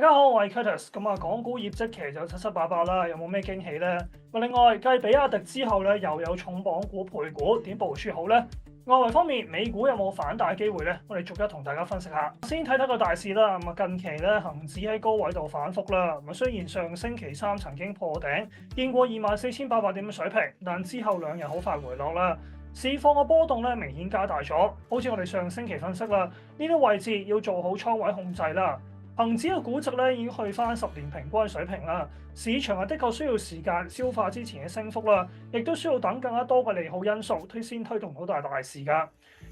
家好，我係 Curtis。港股業績期就七七八八啦，有冇咩驚喜呢？另外，繼比亞迪之後咧，又有重磅股配股，點部署好呢？外圍方面，美股有冇反彈機會呢？我哋逐一同大家分析下。先睇睇個大市啦。近期咧，恒指喺高位度反覆啦。雖然上星期三曾經破頂，見過24,800點嘅水平，但之後兩日好快回落啦。市況嘅波動咧明顯加大咗，好似我哋上星期分析啦，呢啲位置要做好倉位控制啦。恒指嘅估值咧已經去翻10年平均水平啦，市場的確需要時間消化之前嘅升幅啦，亦都需要等更加多嘅利好因素先推動到大市㗎。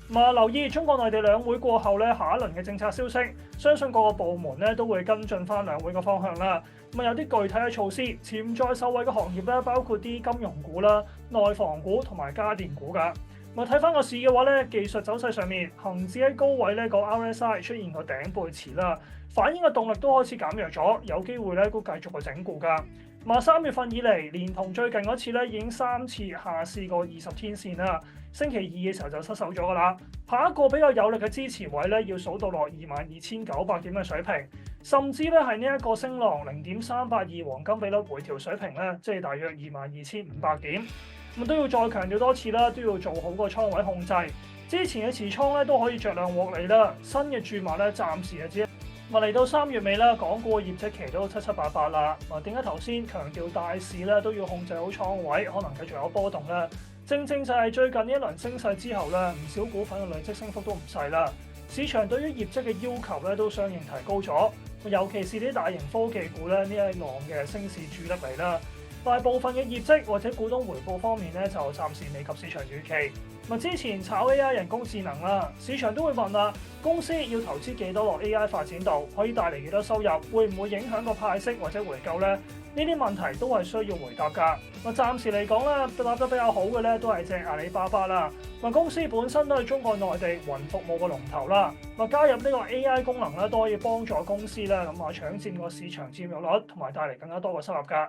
留意中國內地兩會過後咧下一輪嘅政策消息，相信各個部門咧都會跟進翻兩會嘅方向啦。有啲具體嘅措施，潛在受惠嘅行業咧包括啲金融股啦、內房股同埋家電股㗎。睇翻個市嘅話咧，技術走勢上面，恒指喺高位咧個 RSI 出現個頂背馳啦，反映嘅動力都開始減弱咗，有機會咧都繼續個整固㗎。3月份以嚟，連同最近嗰次咧已經3次下試過20天線啦，星期二嘅時候就失守咗㗎啦。下一個比較有力嘅支持位咧，要數到落22,900點嘅水平，甚至咧係呢一個升浪0.382黃金比率回調水平咧，即係大約22,500點。都要再強調多次啦，都要做好個倉位控制。之前嘅持倉咧都可以着量獲利啦，新嘅注碼咧暫時只嚟到3月尾啦，港股嘅業績期都七七八八啦。點解頭先強調大市咧都要控制好倉位，可能繼續有波動咧？正就係最近呢一輪升勢之後咧，唔少股份嘅累積升幅都唔細啦。市場對於業績嘅要求咧都相應提高咗，尤其是啲大型科技股咧呢一浪嘅升市主力嚟啦。大部分嘅業績或者股東回報方面咧，就暫時未及市場預期。之前炒 AI 人工智能啦，市場都會問啦，公司要投資幾多落 AI 發展度，可以帶嚟幾多收入，會唔會影響個派息或者回購呢？呢啲問題都係需要回答㗎。暫時嚟講啦，答得比較好嘅咧，都係隻阿里巴巴啦。公司本身都係中國內地雲服務嘅龍頭啦。加入呢個 AI 功能咧，都可以幫助公司咧搶佔個市場佔有率，同埋帶嚟更加多嘅收入㗎。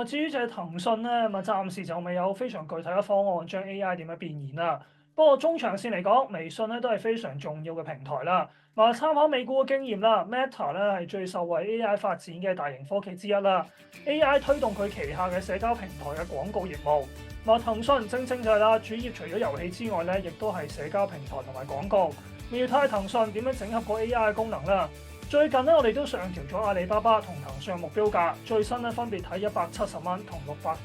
至於就係騰訊咧，暫時就未有非常具體嘅方案將 AI 點樣變現啦。不過中長線嚟講，微信咧都係非常重要嘅平台啦。參考美股嘅經驗啦 ，Meta 咧係最受惠 AI 發展嘅大型科技之一啦。AI 推動佢旗下嘅社交平台嘅廣告業務。騰訊正就係啦，主業除咗遊戲之外咧，亦都係社交平台同埋廣告。要睇下騰訊點樣整合個 AI 嘅功能啦。最近咧，我哋都上調咗阿里巴巴同騰訊嘅目標價，最新咧分別睇170蚊同600。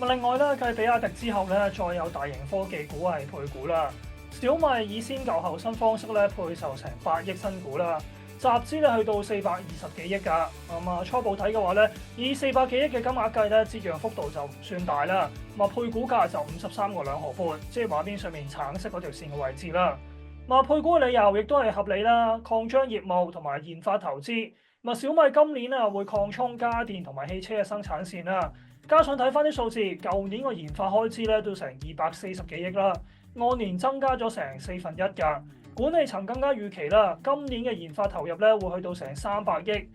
另外咧，繼比亞迪之後咧，再有大型科技股係配股啦。小米以先舊後新方式咧配售成8億新股啦，集資咧去到420幾億㗎。初步睇嘅話咧，以400幾億嘅金額計咧，折讓幅度就唔算大啦。配股價就53個2毫半，即係畫面上面橙色嗰條線嘅位置啦。配股嘅理由亦都係合理啦，擴張業務同埋研發投資。小米今年啊會擴充家電同埋汽車嘅生產線啦，加上睇翻啲數字，舊年個研發開支咧都成240幾億啦，按年增加咗成1/4㗎。管理層更加預期啦，今年嘅研發投入咧會去到成300億。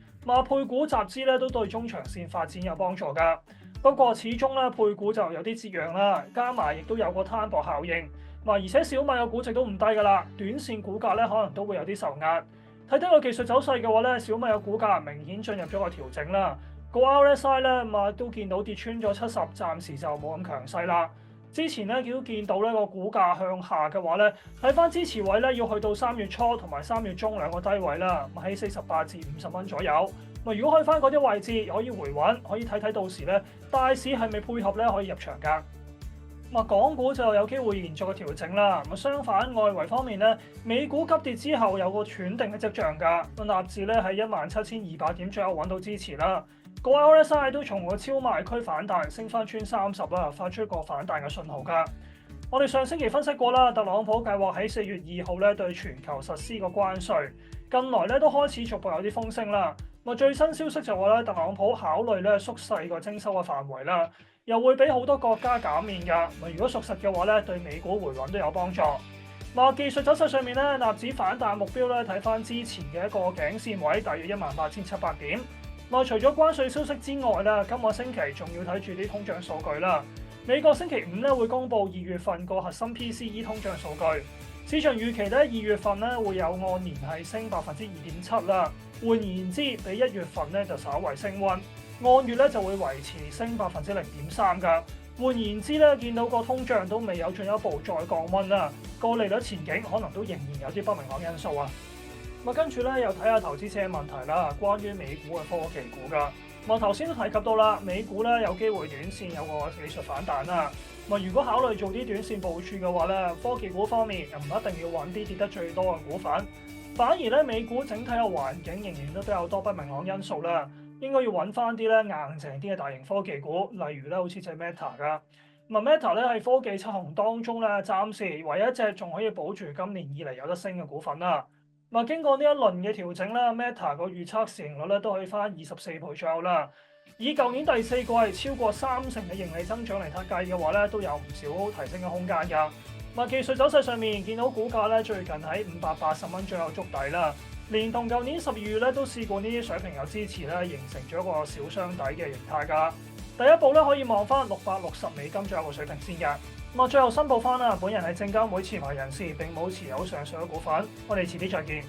配股集資咧都對中長線發展有幫助㗎。不過始終咧配股就有啲折讓啦，加埋亦都有個攤薄效應。而且小米嘅估值都唔低㗎啦，短線股價咧可能都會有啲受壓。睇睇個技術走勢嘅話咧，小米嘅股價明顯進入咗個調整啦。個 RSI 咧都見到跌穿咗70，暫時就冇咁強勢啦。之前咧都見到呢個股價向下嘅話咧，睇翻支持位咧要去到3月初同埋3月中兩個低位啦，喺48至50蚊左右。如果去翻嗰啲位置可以回穩，可以睇睇到時咧大市係咪配合咧可以入場㗎。港股就有機會延續個調整啦。相反，外圍方面咧，美股急跌之後有個喘定嘅跡象㗎。納指咧喺17,200點左右揾到支持啦。個 RSI 都從個超賣區反彈，升翻穿30啦，發出個反彈嘅信號㗎。我哋上星期分析過啦，特朗普計劃喺4月2號咧對全球實施個關稅，近來咧都開始逐步有啲風聲啦。最新消息就話咧，特朗普考慮咧縮細個徵收嘅範圍啦。又會俾好多國家減免㗎。如果屬實嘅話咧，對美股回穩都有幫助。技術走勢上面咧，納指反彈目標咧睇翻之前嘅一個頸線位，大約18,700點。除咗關稅消息之外咧，今個星期仲要睇住啲通脹數據啦。美國星期5咧會公布2月份個核心 PCE 通脹數據，市場預期咧2月份咧會有按年係升2.7%啦。換言之，比1月份咧就稍為升溫，按月咧就會維持升0.3%㗎。換言之咧，見到個通脹都未有進一步再降溫啦，個利率前景可能都仍然有啲不明朗因素啊。咁跟住咧又睇下投資者嘅問題啦，關於美股嘅科技股㗎。咁頭先都提及到啦，美股咧有機會短線有個技術反彈啦。咁如果考慮做啲短線部署嘅話咧，科技股方面又唔一定要揾啲跌得最多嘅股份，反而咧美股整體嘅環境仍然都比較多不明朗因素啦。應該要揾翻啲咧硬淨啲嘅大型科技股，例如咧好似隻 Meta 噶。咁 Meta 咧係科技七雄當中咧暫時唯一一隻仲可以保住今年以嚟有得升嘅股份啦。咁經過呢一輪嘅調整啦 ，Meta 個預測市盈率咧都去翻24倍左右啦。以舊年第四季超過30%嘅盈利增長嚟睇計嘅話咧，都有唔少提升嘅空間㗎。咁技術走勢上面見到股價咧最近喺580蚊左右築底啦。連同舊年12月咧都試過呢啲水平有支持咧，形成咗一個小雙底嘅形態㗎。第一步咧可以望翻$660左右嘅水平先㗎。咁最後申報翻啦，本人係證監會持牌人士，並冇持有上述嘅股份。我哋遲啲再見。